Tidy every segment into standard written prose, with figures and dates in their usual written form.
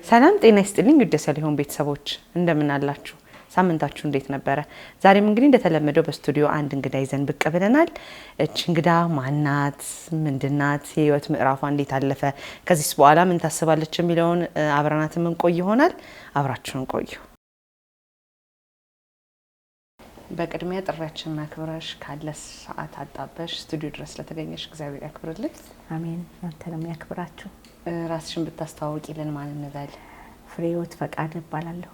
ሰላም ጤና ይስጥልኝ ውድ የሰሊሆም ቤተሰቦች እንደምን አላችሁ? ሳምንታችሁ እንዴት ነበረ? ዛሬም እንግዲህ እንደተለመደው በስቱዲዮ አንድ እንግዳ ይዘን ብቅ ብለናል። እቺ እንግዳ ማናት? ምንድናት? የህይወት ምዕራፏ እንዴት አለፈ? ከዚህስ በኋላ ምን ታስባለች የሚለውን አብረናት የምንቆይ ይሆናል። አብራችሁን ቆዩ። በቅድሚያ ጥሪያችንን አክብረሽ ካለ ሰዓት አጣበሽ ስቱዲዮ ድረስ ለተገኘሽ እግዚአብሔር ያክብርልኝ። አሜን። አንተንም ያክብራችሁ። ራስሽን ብታስተዋውቂልን ማን እንበል? ፍሬህይወት ፈቃድ እባላለሁ።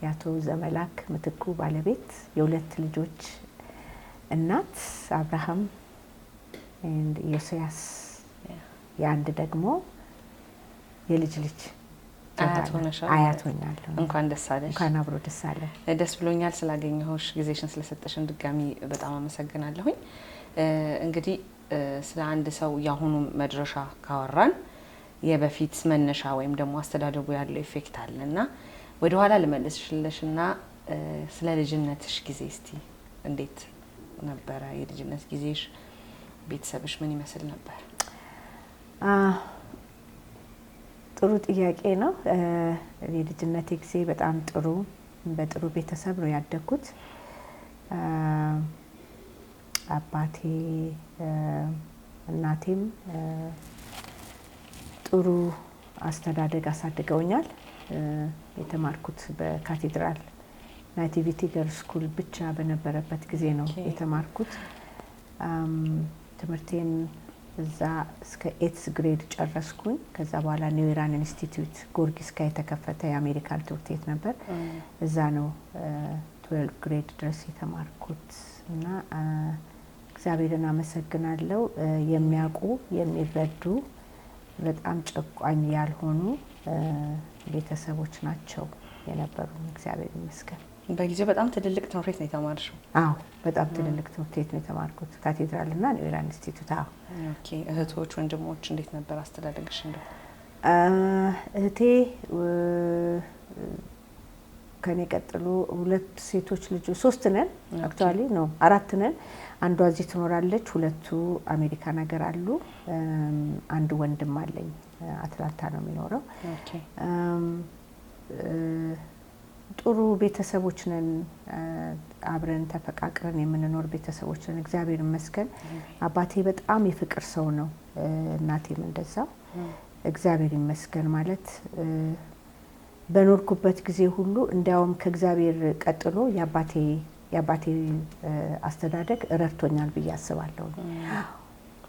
የአቶ ዘመላክ ምትኩ ባለቤት፣ የሁለት ልጆች እናት፣ አብርሃም and ዮሴያስ የአንድ ደግሞ የልጅ ልጅ አያት ሆኛለሁ። እንኳን ደስ አለሽ። እንኳን አብሮ ደስ አለ። ደስ ብሎኛል ስላገኘሁሽ፣ ጊዜሽን ስለሰጠሽን ድጋሚ በጣም አመሰግናለሁኝ። እንግዲህ ስለ አንድ ሰው ያሁኑ መድረሻ ካወራን የበፊት መነሻ ወይም ደግሞ አስተዳደጉ ያለው ኢፌክት አለና ወደ ኋላ ልመልስሽልሽና ስለ ልጅነትሽ ጊዜ እስቲ እንዴት ነበረ የልጅነት ጊዜሽ? ቤተሰብሽ ምን ይመስል ነበር? ጥሩ ጥያቄ ነው። የልጅነቴ ጊዜ በጣም በጥሩ ቤተሰብ ነው ያደግኩት። አባቴ እናቴም ጥሩ አስተዳደግ አሳድገውኛል። የተማርኩት በካቴድራል ናቲቪቲ ገርልስ ስኩል ብቻ በነበረበት ጊዜ ነው የተማርኩት። ትምህርቴን እዛ እስከ 8th ግሬድ ጨረስኩኝ። ከዛ በኋላ ኒው ኢራን ኢንስቲትዩት ጎርጊስ ጋር የተከፈተ የአሜሪካን ትምህርት ቤት ነበር። እዛ ነው 12th ግሬድ ድረስ የተማርኩት እና እግዚአብሔርን አመሰግናለሁ። የሚያውቁ የሚረዱ በጣም ጨቋኝ ያልሆኑ ቤተሰቦች ናቸው የነበሩ። እግዚአብሔር ይመስገን። በጊዜው በጣም ትልልቅ ትምህርት ቤት ነው የተማርሽው? አዎ፣ በጣም ትልልቅ ትምህርት ቤት ነው የተማርኩት፣ ካቴድራል እና ኒው ኢራን ኢንስቲትዩት። አዎ። ኦኬ። እህቶች ወንድሞች እንዴት ነበር አስተዳደግሽ? እህቴ ከኔ ቀጥሎ 2 ሴቶች ልጆች 3 ነን። አክቹአሊ ነው 4 ነን። አንዷ እዚህ ትኖራለች፣ 2ቱ አሜሪካን ሀገር አሉ። አንድ ወንድም አለኝ፣ አትላንታ ነው የሚኖረው። ኦኬ። ጥሩ ቤተሰቦች ነን። አብረን ተፈቃቅረን የምንኖር ቤተሰቦች ነን። እግዚአብሔር ይመስገን። አባቴ በጣም የፍቅር ሰው ነው፣ እናቴም እንደዛው። እግዚአብሔር ይመስገን ማለት በኖርኩበት ጊዜ ሁሉ እንዲያውም ከእግዚአብሔር ቀጥሎ የአባቴ አስተዳደግ ረድቶኛል ብዬ አስባለሁ።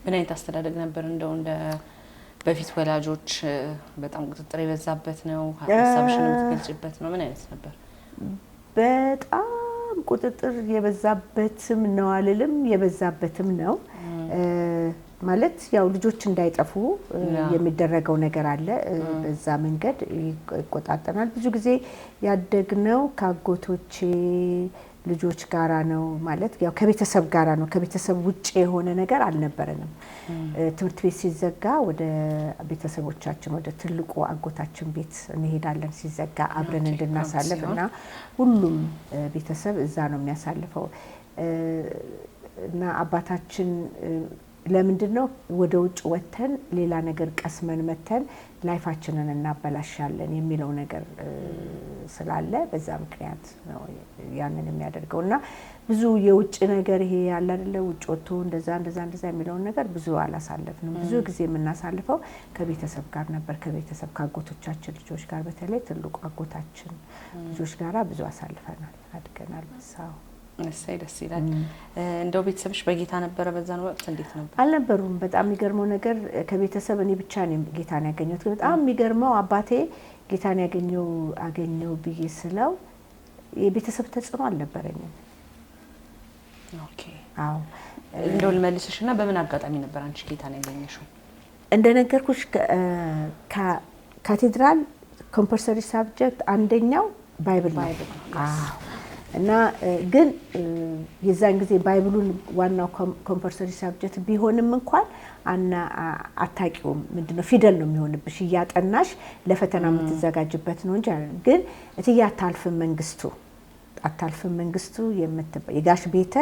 ምን አይነት አስተዳደግ ነበር? እንደ በፊት ወላጆች በጣም ቁጥጥር የበዛበት ነው? ሀሳብሽን የምትገልጭበት ነው? ምን አይነት ነበር? በጣም ቁጥጥር የበዛበትም ነው አልልም፣ የበዛበትም ነው ማለት ያው ልጆች እንዳይጠፉ የሚደረገው ነገር አለ። በዛ መንገድ ይቆጣጠናል። ብዙ ጊዜ ያደግነው ከአጎቶቼ ልጆች ጋራ ነው ማለት ያው ከቤተሰብ ጋራ ነው። ከቤተሰብ ውጪ የሆነ ነገር አልነበረንም። ትምህርት ቤት ሲዘጋ ወደ ቤተሰቦቻችን ወደ ትልቁ አጎታችን ቤት እንሄዳለን ሲዘጋ አብረን እንድናሳልፍ እና ሁሉም ቤተሰብ እዛ ነው የሚያሳልፈው እና አባታችን ለምንድነው ወደ ውጭ ወተን ሌላ ነገር ቀስመን መተን ላይፋችንን እናበላሻለን የሚለው ነገር ስላለ በዛ ምክንያት ነው ያንን የሚያደርገውና ብዙ የውጭ ነገር ይሄ ያለ አይደለ ውጭ ወጥቶ እንደዛ የሚለው ነገር ብዙ አላሳለፍንም። ብዙ ጊዜ የምናሳልፈው ከቤተሰብ ጋር ነበር። ከቤተሰብ ከአጎቶቻችን ልጆች ጋር በተለይ ትልቁ አጎታችን ልጆች ጋራ ብዙ አሳልፈናል፣ አድገናል። በዛው እሰይ ደስ ይላል። እንደው ቤተሰብሽ በጌታ ነበረ በዛን ወቅት? እንዴት ነበር? አልነበሩም። በጣም የሚገርመው ነገር ከቤተሰብ እኔ ብቻ ነኝ ጌታን ያገኘሁት። በጣም የሚገርመው አባቴ ጌታን አገኘው ብዬ ስለው የቤተሰብ ተጽዕኖ አልነበረኝም። ኦኬ። አዎ። እንደው ልመልስሽና በምን አጋጣሚ ነበር አንቺ ጌታን ያገኘሽው? እንደነገርኩሽ ካቴድራል ኮምፐልሰሪ ሳብጀክት አንደኛው ባይብል ነው። አዎ። እና ግን የዛን ጊዜ ባይብሉን ዋናው ኮምፐልሰሪ ሳብጀክት ቢሆንም እንኳን አታቂውም። ምንድነው ፊደል ነው የሚሆንብሽ እያጠናሽ ለፈተና የምትዘጋጅበት ነው እንጂ ግን እትዬ አታልፍም መንግስቱ የጋሽ ቤተ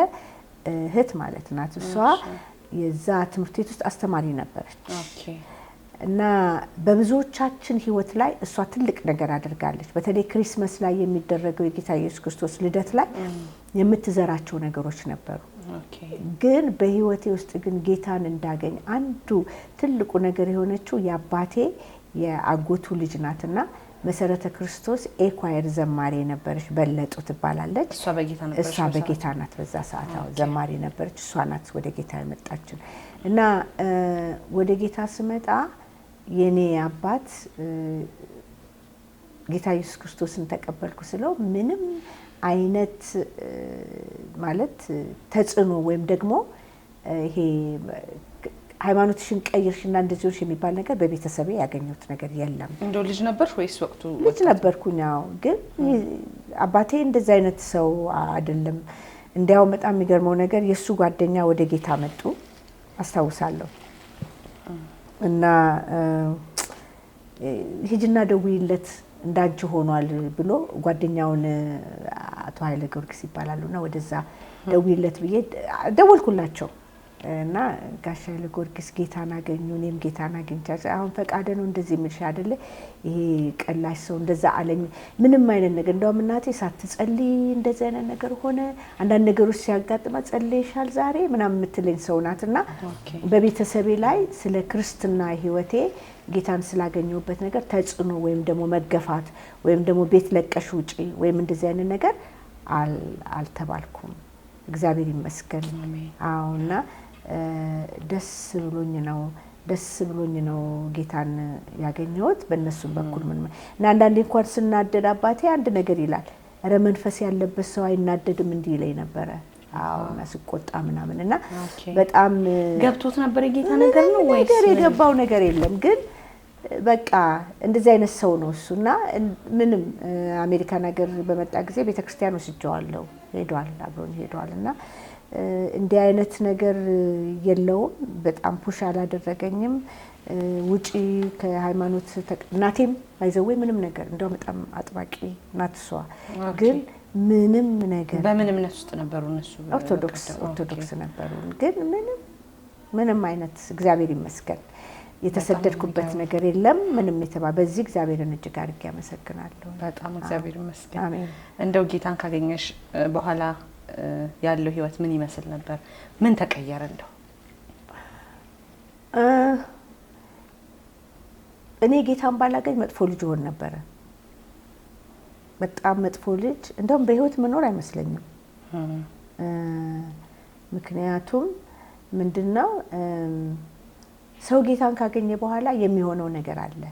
እህት ማለት ናት። እሷ የዛ ትምህርት ቤት ውስጥ አስተማሪ ነበረች። እና በብዙዎቻችን ህይወት ላይ እሷ ትልቅ ነገር አድርጋለች። በተለይ ክሪስማስ ላይ የሚደረገው የጌታ ኢየሱስ ክርስቶስ ልደት ላይ የምትዘራቸው ነገሮች ነበሩ። ግን በህይወቴ ውስጥ ግን ጌታን እንዳገኝ አንዱ ትልቁ ነገር የሆነችው የአባቴ የአጎቱ ልጅ ናትና መሰረተ ክርስቶስ ኤኳየር ዘማሪ ነበረች። በለጡ ትባላለች። እሷ በጌታ ናት። በዛ ሰዓት ዘማሪ ነበረች። እሷ ናት ወደ ጌታ የመጣችው። እና ወደ ጌታ ስመጣ የኔ አባት ጌታ ኢየሱስ ክርስቶስን ተቀበልኩ ስለው ምንም አይነት ማለት ተጽዕኖ ወይም ደግሞ ይሄ ሃይማኖትሽን ቀይርሽና እንደዚህሽ የሚባል ነገር በቤተሰቤ ያገኘሁት ነገር የለም። እንደው ልጅ ነበርሽ ወይስ ወቅቱ? ልጅ ነበርኩኝ። ግን አባቴ እንደዚህ አይነት ሰው አይደለም። እንዲያው በጣም የሚገርመው ነገር የሱ ጓደኛ ወደ ጌታ መጡ አስታውሳለሁ። እና ሂጅና ደውይለት እንዳንቺ ሆኗል ብሎ ጓደኛውን አቶ ኃይለ ጊዮርጊስ ይባላሉና ወደዛ ደውይለት ብዬ ደወልኩላቸው። እና ጋሽ ኃይለ ጊዮርጊስ ጌታን አገኙ። እኔም ጌታን አግኝቻለሁ። አሁን ፈቃደ ነው እንደዚህ የሚልሽ አይደለ? ይሄ ቀላሽ ሰው እንደዛ አለኝ። ምንም አይነት ነገር እንደውም እናቴ ሳትጸልይ እንደዚህ አይነት ነገር ሆነ። አንዳንድ ነገሮች ሲያጋጥማ ጸልይሻል ዛሬ ምናምን የምትለኝ ሰው ናትና በቤተሰቤ ላይ ስለ ክርስትና ህይወቴ ጌታን ስላገኘሁበት ነገር ተጽዕኖ ወይም ደግሞ መገፋት ወይም ደግሞ ቤት ለቀሽ ውጪ ወይም እንደዚህ አይነት ነገር አልተባልኩም። እግዚአብሔር ይመስገን። አዎና ደስ ብሎኝ ነው ጌታን ያገኘሁት በእነሱ በኩል። ምን እና አንዳንዴ እንኳን ስናደድ አባቴ አንድ ነገር ይላል፣ ኧረ መንፈስ ያለበት ሰው አይናደድም እንዲህ ይለኝ ነበረ። አዎና ስቆጣ ምናምንና በጣም ገብቶት ነበር የጌታ ነገር ነው ወይስ ነገር የገባው ነገር የለም። ግን በቃ እንደዚህ አይነት ሰው ነው እሱና ምንም አሜሪካን ሀገር በመጣ ጊዜ ቤተክርስቲያን ወስጄዋለሁ። ሄዷል፣ አብሮኝ ሄዷልና እንዲህ አይነት ነገር የለውም። በጣም ፑሽ አላደረገኝም። ውጪ ከሃይማኖት እናቴም አይዘወይ ምንም ነገር እንደው በጣም አጥባቂ ናት እሷ። ግን ምንም ነገር በምን እምነት ውስጥ ነበሩ እነሱ? ኦርቶዶክስ ነበሩ። ግን ምንም አይነት እግዚአብሔር ይመስገን የተሰደድኩበት ነገር የለም። ምንም በዚህ እግዚአብሔርን እጅግ አድርጌ አመሰግናለሁ። በጣም እግዚአብሔር ይመስገን። አሜን። እንደው ጌታን ካገኘሽ በኋላ ያለው ህይወት ምን ይመስል ነበር? ምን ተቀየረ? እንደው እኔ ጌታን ባላገኝ መጥፎ ልጅ ሆን ነበር። በጣም መጥፎ ልጅ እንደውም በህይወት መኖር አይመስለኝም። ምክንያቱም ምንድነው ሰው ጌታን ካገኘ በኋላ የሚሆነው ነገር አለ።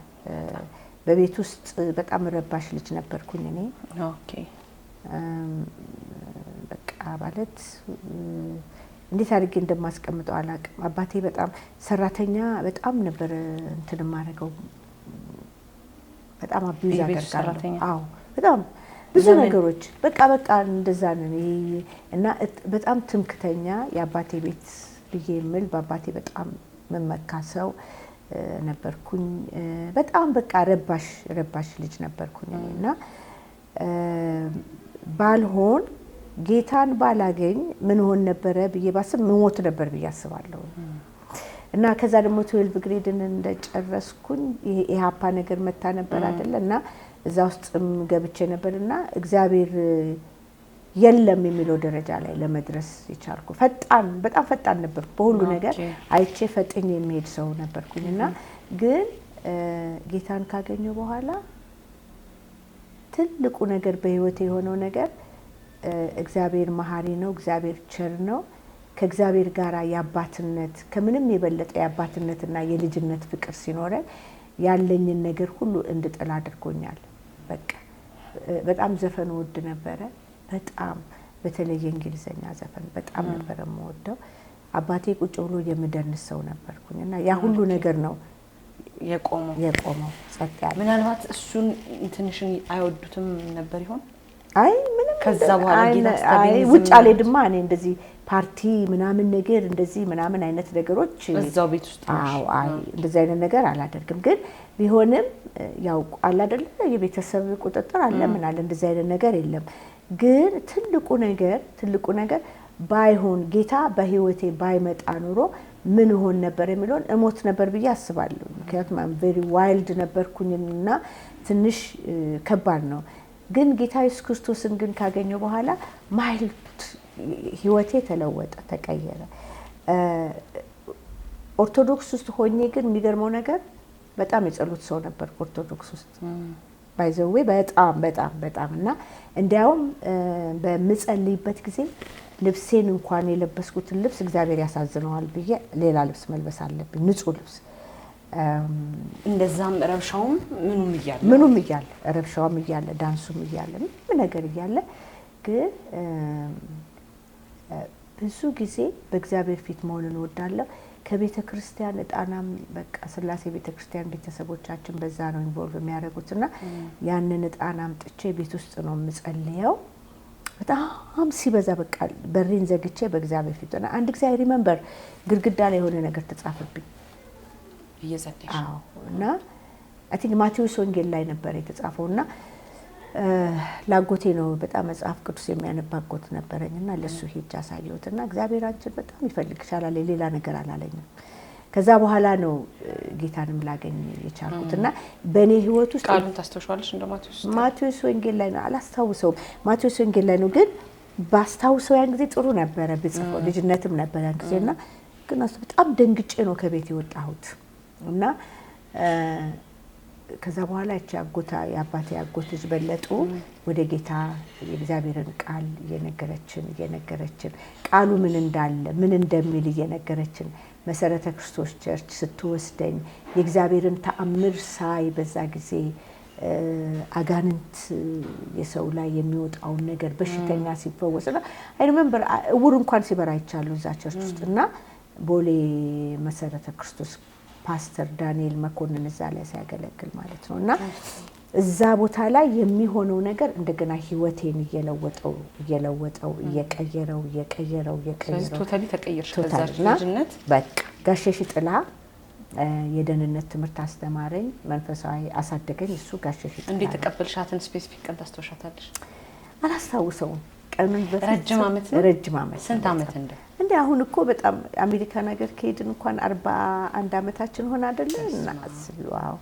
በቤት ውስጥ በጣም ረባሽ ልጅ ነበርኩኝ እኔ። ኦኬ በቃ ማለት እንዴት አድርጌ እንደማስቀምጠው አላውቅም። አባቴ በጣም ሰራተኛ በጣም ነበር እንትን ማረገው። በጣም አቢዩዝ አደርጋለሁ። አዎ በጣም ብዙ ነገሮች በቃ እንደዛ ነው። እና በጣም ትምክተኛ የአባቴ ቤት ብዬ የምል በአባቴ በጣም መመካ ሰው ነበርኩኝ። በጣም በቃ ረባሽ ልጅ ነበርኩኝ እና ባልሆን ጌታን ባላገኝ ምን ሆን ነበር ብዬ ባስብ ሞት ነበር ብዬ አስባለሁ። እና ከዛ ደግሞ 12 ግሬድን እንደጨረስኩኝ ኢሃፓ ነገር መታ ነበር አይደል? እና እዛ ውስጥም ገብቼ ነበርና እግዚአብሔር የለም የሚለው ደረጃ ላይ ለመድረስ ይቻልኩ። በጣም ፈጣን ነበር በሁሉ ነገር አይቼ ፈጥኜ የሚሄድ ሰው ነበርኩኝና ግን ጌታን ካገኘው በኋላ ትልቁ ነገር በህይወቴ የሆነው ነገር እግዚአብሔር መሐሪ ነው፣ እግዚአብሔር ቸር ነው። ከእግዚአብሔር ጋር ያባትነት ከምንም የበለጠ ያባትነትና የልጅነት ፍቅር ሲኖረ ያለኝን ነገር ሁሉ እንድጥል አድርጎኛል። በቃ በጣም ዘፈን ወድ ነበረ። በጣም በተለይ እንግሊዘኛ ዘፈን በጣም ነበር የምወደው። አባቴ ቁጭ ብሎ የምደንስ ሰው ነበርኩኝና ያ ሁሉ ነገር ነው የቆመው ጸጥ ያለ። ምናልባት እሱን እንትንሽን አይወዱትም ነበር ይሆን? አይ ምንም ከዛ በኋላ ጌታ ስታገኝ ውጭ አልሄድማ እኔ እንደዚህ ፓርቲ ምናምን ነገር እንደዚህ ምናምን አይነት ነገሮች እዛው ቤት ውስጥ አዎ እንደዚህ አይነት ነገር አላደርግም። ግን ቢሆንም ያው አለ አይደል የቤተሰብ ቁጥጥር አለ ምን አለ እንደዚህ አይነት ነገር የለም። ግን ትልቁ ነገር ባይሆን ጌታ በህይወቴ ባይመጣ ኑሮ ምን ሆን ነበር የሚለውን እሞት ነበር ብዬ አስባለሁ። ምክንያቱም ቬሪ ዋይልድ ነበርኩኝና ትንሽ ከባድ ነው። ግን ጌታ ኢየሱስ ክርስቶስን ግን ካገኘው በኋላ ማይልድ ህይወቴ ተለወጠ፣ ተቀየረ። ኦርቶዶክስ ውስጥ ሆኜ ግን የሚገርመው ነገር በጣም የጸሎት ሰው ነበር ኦርቶዶክስ ውስጥ ባይዘዌ በጣም እና እንዲያውም በምጸልይበት ጊዜ ልብሴን እንኳን የለበስኩትን ልብስ እግዚአብሔር ያሳዝነዋል ብዬ ሌላ ልብስ መልበስ አለብኝ፣ ንጹህ ልብስ። እንደዛም ረብሻውም ምኑም እያለ ረብሻውም እያለ ዳንሱም እያለ ምንም ነገር እያለ ግን ብዙ ጊዜ በእግዚአብሔር ፊት መሆንን እወዳለሁ። ከቤተ ክርስቲያን እጣናም በቃ ስላሴ ቤተ ክርስቲያን ቤተሰቦቻችን በዛ ነው ኢንቮልቭ የሚያደርጉትና ያንን እጣናም ጥቼ ቤት ውስጥ ነው የምጸልየው። በጣም ሲበዛ በቃ በሬን ዘግቼ በእግዚአብሔር ፊት እና አንድ ጊዜ አይ ሪመምበር ግድግዳ ላይ የሆነ ነገር ተጻፈብኝ እየጸለይሽ። አዎ እና አይ ቲንክ ማቴዎስ ወንጌል ላይ ነበር የተጻፈውና ላጎቴ ነው በጣም መጽሐፍ ቅዱስ የሚያነባጎት ነበረኝና ለሱ ሄጅ አሳየሁትና እግዚአብሔር አንቺን በጣም ይፈልግሻል አለ። ሌላ ነገር አላለኝም። ከዛ በኋላ ነው ጌታንም ላገኝ የቻልኩትና በኔ ህይወት ውስጥ ቃሉን ታስተውሻለሽ? እንደ ማቴዎስ ወንጌል ላይ ነው አላስታውሰውም። ማቴዎስ ወንጌል ላይ ነው ግን ባስታውሰው ያን ጊዜ ጥሩ ነበረ ብጽፈው ልጅነትም ነበር ያን ጊዜና ግን በጣም ደንግጬ ነው ከቤት የወጣሁት እና ከዛ በኋላ እቺ አጎታ የአባቴ አጎት ልጅ በለጡ ወደ ጌታ የእግዚአብሔርን ቃል እየነገረችን ቃሉ ምን እንዳለ ምን እንደሚል እየነገረችን መሰረተ ክርስቶስ ቸርች ስትወስደኝ የእግዚአብሔርን ተአምር ሳይ በዛ ጊዜ አጋንንት የሰው ላይ የሚወጣውን ነገር በሽተኛ ሲፈወስና አይ ሪሜምበር እውር እንኳን ሲበራ ይቻሉ እዛ ቸርች ውስጥና ቦሌ መሰረተ ክርስቶስ ፓስተር ዳንኤል መኮንን እዛ ላይ ሲያገለግል ማለት ነውና እዛ ቦታ ላይ የሚሆነው ነገር እንደገና ህይወቴን እየለወጠው እየቀየረው ቶታሊ ተቀየርሽ። ከዛች ልጅነት በቃ ጋሸሽ ጥላ የደህንነት ትምህርት አስተማረኝ፣ መንፈሳዊ አሳደገኝ። እሱ ጋሸሽ ጥላ እንዴት ተቀበልሻትን ስፔሲፊክ ቀን ታስተውሻታለሽ? አላስታውሰውም። ቀኑን ረጅም ዓመት ስንት ዓመት እንደ አሁን እኮ በጣም አሜሪካ ነገር ከሄድን እንኳን 41 ዓመታችን ሆነ አይደለ? እና አስሏው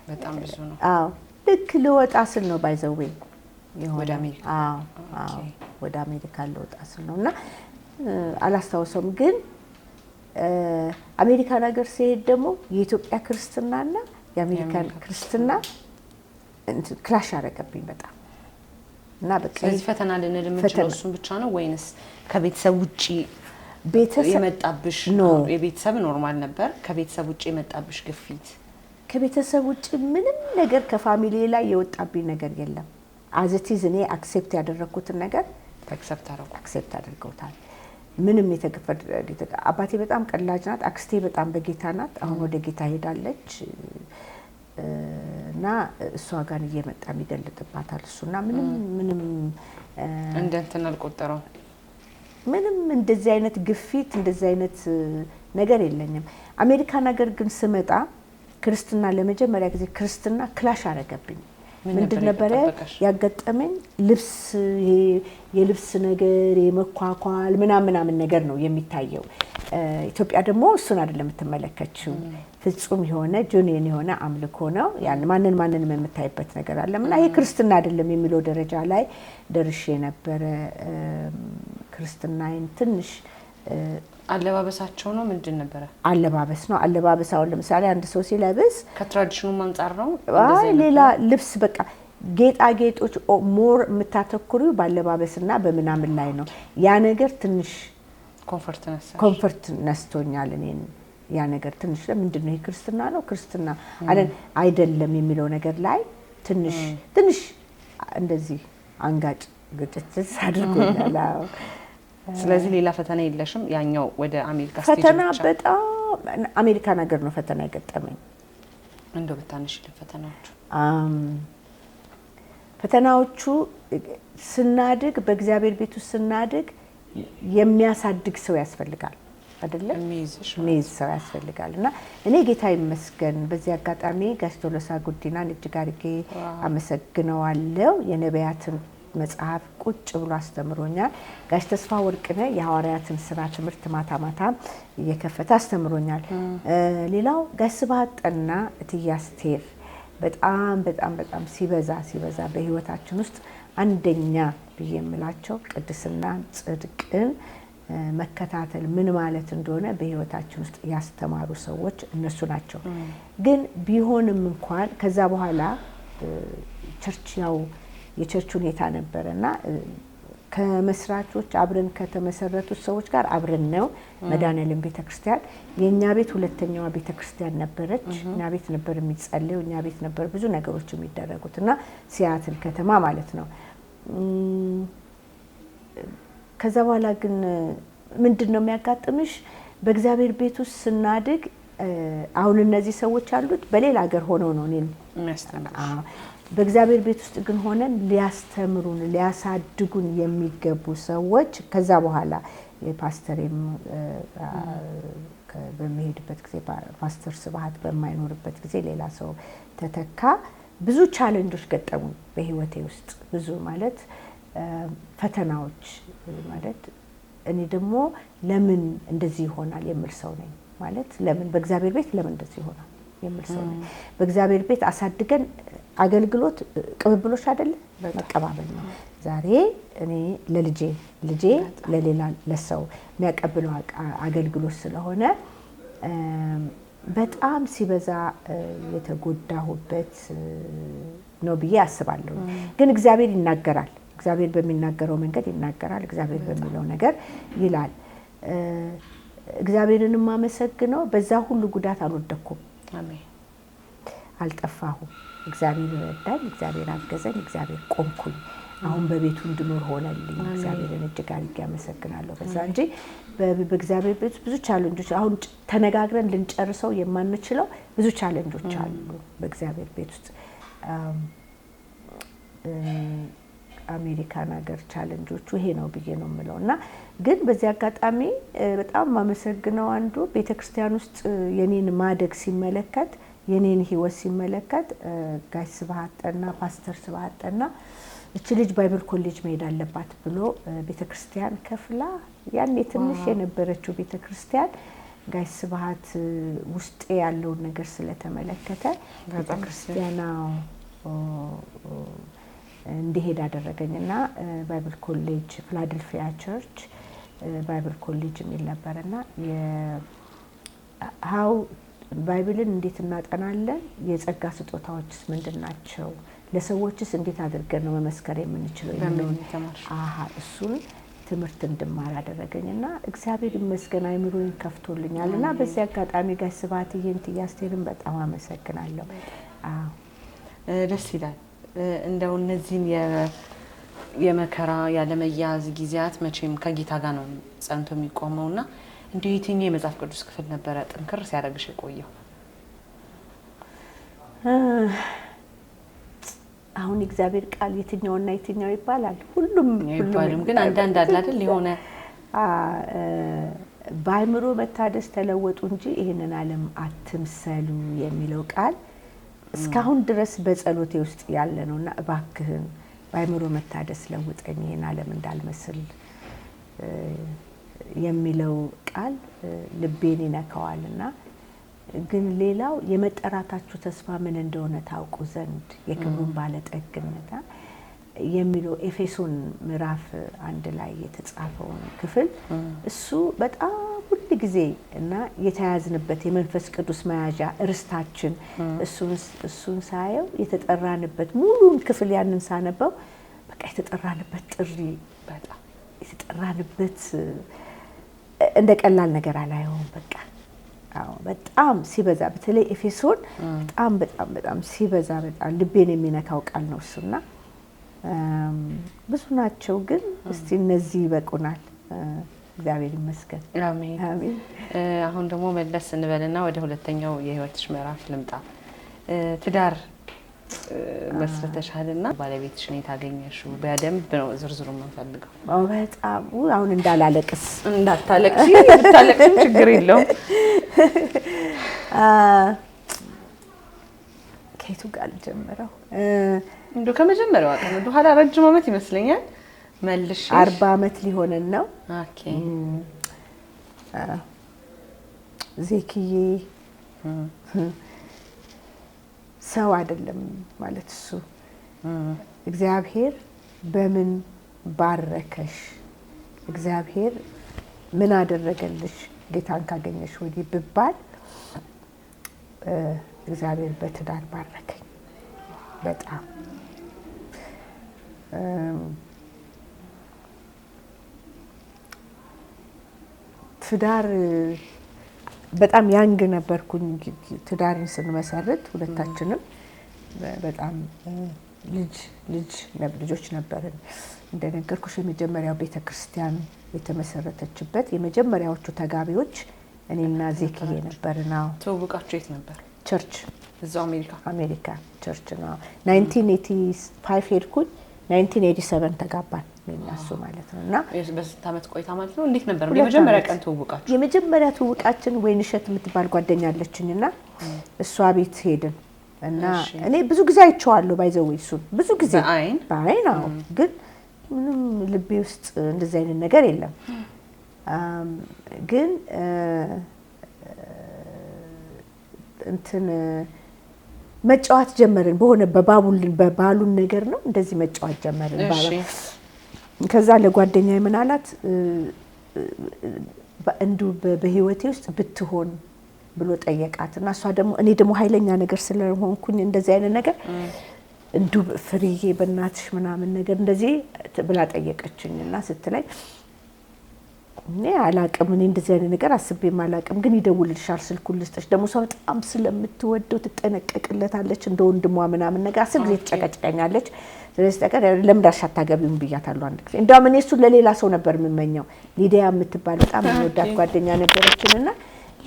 በጣም ብዙ ነው። አዎ ልክ ልወጣ ስል ነው ባይዘው ወደ አሜሪካ። አዎ ወደ አሜሪካ ልወጣ ስል ነውና አላስታውሰውም። ግን አሜሪካ ነገር ሲሄድ ደግሞ የኢትዮጵያ ክርስትናና የአሜሪካን ክርስትና ክላሽ አደረገብኝ በጣም እና በቃ ስለዚህ ፈተና ልንል የምንችለው እሱን ብቻ ነው ወይንስ ከቤተሰብ ውጪ የመጣብሽ ነው? የቤተሰብ ኖርማል ነበር። ከቤተሰብ ውጪ የመጣብሽ ግፊት? ከቤተሰብ ውጪ ምንም ነገር ከፋሚሊ ላይ የወጣብኝ ነገር የለም። አዘቲዝ እኔ አክሴፕት ያደረኩትን ነገር አክሴፕት አድርገውታል። ምንም የተገፈደ አባቴ በጣም ቀላጅ ናት፣ አክስቴ በጣም በጌታ ናት። አሁን ወደ ጌታ ሄዳለች እና እሷ ጋር እየመጣ የሚደልጥባታል እሱና ምንም እንደንተን አልቆጠረው። ምንም እንደዚህ አይነት ግፊት እንደዚህ አይነት ነገር የለኝም። አሜሪካ ነገር ግን ስመጣ ክርስትና ለመጀመሪያ ጊዜ ክርስትና ክላሽ አረገብኝ። ምንድን ነበር ያጋጠመኝ? ልብስ የልብስ ነገር የመኳኳል ምናምን ነገር ነው የሚታየው። ኢትዮጵያ ደግሞ እሱን አይደለም የምትመለከችው። ፍጹም የሆነ ጆኒየን የሆነ አምልኮ ነው። ያን ማንንም የምታይበት ነገር አለ እና ይሄ ክርስትና አይደለም የሚለው ደረጃ ላይ ደርሼ ነበረ። ክርስትናዬን ትንሽ አለባበሳቸው ነው ምንድን ነበረ? አለባበስ ነው። አለባበሳው ለምሳሌ አንድ ሰው ሲለብስ ከትራዲሽኑ አንፃር ነው። ሌላ ልብስ በቃ ጌጣጌጦች ሞር የምታተኩሪው ባለባበስና በምናምን ላይ ነው። ያ ነገር ትንሽ ኮምፎርት ነስቶኛል እኔን። ያ ነገር ትንሽ ለምንድን ነው ክርስትና ነው ክርስትና አይደለም የሚለው ነገር ላይ ትንሽ እንደዚህ አንጋጭ ግጭት አድርጎኛል። ስለዚህ ሌላ ፈተና የለሽም? ያኛው ወደ አሜሪካ ፈተና በጣም አሜሪካ ነገር ነው ፈተና የገጠመኝ። እንደው በታንሽ ፈተናዎቹ ስናድግ በእግዚአብሔር ቤት ውስጥ ስናድግ የሚያሳድግ ሰው ያስፈልጋል አይደለ? የሚይዝ ሰው ያስፈልጋል እና እኔ ጌታ ይመስገን በዚህ አጋጣሚ ጋሽ ቶሎሳ ጉዲናን እጅግ አድርጌ አመሰግነዋለሁ። የነቢያትን መጽሐፍ ቁጭ ብሎ አስተምሮኛል። ጋሽ ተስፋ ወርቅነህ የሐዋርያትን ስራ ትምህርት ማታ ማታ እየከፈተ አስተምሮኛል። ሌላው ጋሽ ስብሐት ጠና እትዬ አስቴር በጣም በጣም በጣም ሲበዛ በህይወታችን ውስጥ አንደኛ ብዬ የምላቸው ቅድስና ጽድቅን መከታተል ምን ማለት እንደሆነ በህይወታችን ውስጥ ያስተማሩ ሰዎች እነሱ ናቸው። ግን ቢሆንም እንኳን ከዛ በኋላ ቸርች ያው የቸርች ሁኔታ ነበርና ከመስራቾች አብረን ከተመሰረቱት ሰዎች ጋር አብረን ነው መድኃኔዓለም ቤተክርስቲያን የኛ ቤት ሁለተኛዋ ቤተክርስቲያን ነበረች። እኛ ቤት ነበር የሚጸለየው፣ እኛ ቤት ነበር ብዙ ነገሮች የሚደረጉትና ሲያትል ከተማ ማለት ነው። ከዛ በኋላ ግን ምንድነው የሚያጋጥምሽ በእግዚአብሔር ቤት ውስጥ ስናድግ አሁን እነዚህ ሰዎች አሉት በሌላ ሀገር ሆነው ነው እኔን በእግዚአብሔር ቤት ውስጥ ግን ሆነን ሊያስተምሩን ሊያሳድጉን የሚገቡ ሰዎች ከዛ በኋላ የፓስተርም በሚሄድበት ጊዜ ፓስተር ስብሐት በማይኖርበት ጊዜ ሌላ ሰው ተተካ። ብዙ ቻሌንጆች ገጠሙኝ በህይወቴ ውስጥ ብዙ ማለት ፈተናዎች ማለት እኔ ደግሞ ለምን እንደዚህ ይሆናል የምል ሰው ነኝ ማለት ለምን በእግዚአብሔር ቤት ለምን እንደዚህ ይሆናል የምል ሰው ነኝ። በእግዚአብሔር ቤት አሳድገን አገልግሎት ቅብብሎሽ አይደለ መቀባበል ነው። ዛሬ እኔ ለልጄ ለሌላ ለሰው የሚያቀብለው አገልግሎት ስለሆነ በጣም ሲበዛ የተጎዳሁበት ነው ብዬ አስባለሁ። ግን እግዚአብሔር ይናገራል። እግዚአብሔር በሚናገረው መንገድ ይናገራል። እግዚአብሔር በሚለው ነገር ይላል። እግዚአብሔርንም ማመሰግነው በዛ ሁሉ ጉዳት አልወደኩም። አሜን። አልጠፋሁም። እግዚአብሔር ረዳኝ፣ እግዚአብሔር አገዘኝ፣ እግዚአብሔር ቆምኩኝ። አሁን በቤቱ እንድኖር ሆነልኝ። እግዚአብሔርን እጅግ አድርጌ አመሰግናለሁ። በዛ እንጂ በእግዚአብሔር ቤት ብዙ ቻሌንጆች አሁን ተነጋግረን ልንጨርሰው የማንችለው ብዙ ቻሌንጆች አሉ በእግዚአብሔር ቤት ውስጥ። አሜሪካን ሀገር ቻሌንጆቹ ይሄ ነው ብዬ ነው የምለውና ግን በዚህ አጋጣሚ በጣም ማመሰግነው አንዱ ቤተክርስቲያን ውስጥ የኔን ማደግ ሲመለከት የኔን ህይወት ሲመለከት ጋሽ ስብሐት ጠና ፓስተር ስብሐት ጠና እቺ ልጅ ባይብል ኮሌጅ መሄድ አለባት ብሎ ቤተክርስቲያን ከፍላ ያኔ ትንሽ የነበረችው ቤተክርስቲያን ጋሽ ስብሐት ውስጥ ያለውን ነገር ስለተመለከተ ቤተክርስቲያና እንዲሄድ አደረገኝና ባይብል ኮሌጅ ፊላደልፊያ ቸርች ባይብል ኮሌጅ የሚል ነበርና የሃው ባይብልን እንዴት እናጠናለን፣ የጸጋ ስጦታዎችስ ምንድናቸው፣ ለሰዎችስ እንዴት አድርገን ነው መመስከር የምንችለው የሚለው እሱን ትምህርት እንድማር አደረገኝና እግዚአብሔር ይመስገን አይምሮዬን ከፍቶልኛልና በዚህ አጋጣሚ ጋሽ ስብሐት እየንትያ አስቴርን በጣም አመሰግናለሁ። ደስ ይላል። እንደው እነዚህን የመከራ ያለመያዝ ጊዜያት መቼም ከጌታ ጋር ነው ጸንቶ የሚቆመውና እንዴ የትኛው የመጽሐፍ ቅዱስ ክፍል ነበረ ጥንክር ሲያደርግሽ የቆየው? አሁን እግዚአብሔር ቃል የትኛውና የትኛው ይባላል? ሁሉም ግን አንዳንድ አለ አይደል የሆነ በአእምሮ መታደስ ተለወጡ እንጂ ይሄንን ዓለም አትምሰሉ የሚለው ቃል እስካሁን ድረስ በጸሎቴ ውስጥ ያለ ነውና እባክህን በአእምሮ መታደስ ለውጠኝ ይሄን ዓለም እንዳልመስል የሚለው ቃል ልቤን ይነካዋልና ግን ሌላው የመጠራታችሁ ተስፋ ምን እንደሆነ ታውቁ ዘንድ የክብሩን ባለጠግነት የሚለው ኤፌሶን ምዕራፍ 1 ላይ የተጻፈው ክፍል እሱ በጣም ሁሉ ጊዜ እና የተያዝንበት የመንፈስ ቅዱስ መያዣ እርስታችን እሱን ሳየው የተጠራንበት ሙሉን ክፍል ያንን ሳነበው በቃ የተጠራንበት ጥሪ በጣም የተጠራንበት እንደ ቀላል ነገር አላየውም። በቃ አዎ በጣም ሲበዛ በተለይ ኤፌሶን በጣም ሲበዛ በጣም ልቤን የሚነካው ቃል ነው እሱና ብዙ ናቸው ግን እስቲ እነዚህ ይበቁናል። እግዚአብሔር ይመስገን። አሜን አሜን። አሁን ደግሞ መለስ እንበልና ወደ ሁለተኛው የህይወትሽ ምዕራፍ ልምጣ። ትዳር መስርተሻልና ባለቤትሽን የታገኘሽው በደንብ ነው ዝርዝሩ የምንፈልገው። በጣም አሁን እንዳላለቅስ እንዳታለቅሽ ብታለቅሽ ችግር የለውም። ከየቱ ጋር ጀመረው እንዶ ከመጀመሪያው ቀን ወደ ኋላ ረጅም አመት ይመስለኛል መልሽ 40 አመት ሊሆነን ነው ኦኬ ዜክዬ ሰው አይደለም ማለት እሱ እግዚአብሔር በምን ባረከሽ እግዚአብሔር ምን አደረገልሽ ጌታን ካገኘሽ ወዲህ ብባል እግዚአብሔር በትዳር ባረከኝ በጣም ትዳር በጣም ያንግ ነበርኩኝ ትዳርን ስንመሰርት ሁለታችንም በጣም ልጆች ነበርን እንደነገርኩሽ የመጀመሪያው ቤተክርስቲያን የተመሰረተችበት የመጀመሪያዎቹ ተጋቢዎች እኔና ዜክዬ ነበርና ተውብቃችሁ የት ነበር ቸርች እዛው አሜሪካ ቸርች ነው 1985 ሄድኩኝ 1987 ተጋባን እሱ ማለት ነውና በስንት አመት ቆይታ ማለት ነው እንዴት ነበር የመጀመሪያ ቀን ተውብቃችሁ የመጀመሪያ ተውብቃችን ወይንሸት የምትባል ጓደኛ አለችኝና እሷ ቤት ሄድን እና እኔ ብዙ ጊዜ አይቼዋለሁ ባይዘው እሱን ብዙ ጊዜ ባይ ነው ግን ምንም ልቤ ውስጥ እንደዚህ አይነት ነገር የለም ግን እንትን መጫወት ጀመርን በሆነ በባሉን ነገር ነው እንደዚህ መጫወት ጀመርን ከዛ ለጓደኛዬ ምን አላት እንዱ በህይወቴ ውስጥ ብትሆን ብሎ ጠየቃትና እሷ ደግሞ እኔ ደግሞ ኃይለኛ ነገር ስለሆንኩኝ እንደዚህ አይነት ነገር እንዱ ፍሪዬ በእናትሽ ምናምን ነገር እንደዚህ ብላ ጠየቀችኝና ስትለኝ እኔ አላቅም እኔ እንደዚህ አይነት ነገር አስቤም አላቅም ግን ይደውልልሻል ስልኩን ልስጥሽ ደግሞ ሰው በጣም ስለምትወደው ትጠነቀቅለታለች እንደ ወንድሟ ምናምን ነገር አስብ ልትጨቀጭቀኛለች ስለዚህ ተቀር ለምዳሽ አታገቢውም ብያታለሁ አንድ ጊዜ እንደውም እኔ እሱ ለሌላ ሰው ነበር የምመኘው ሊዲያ የምትባል በጣም ወዳት ጓደኛ ነበረችኝና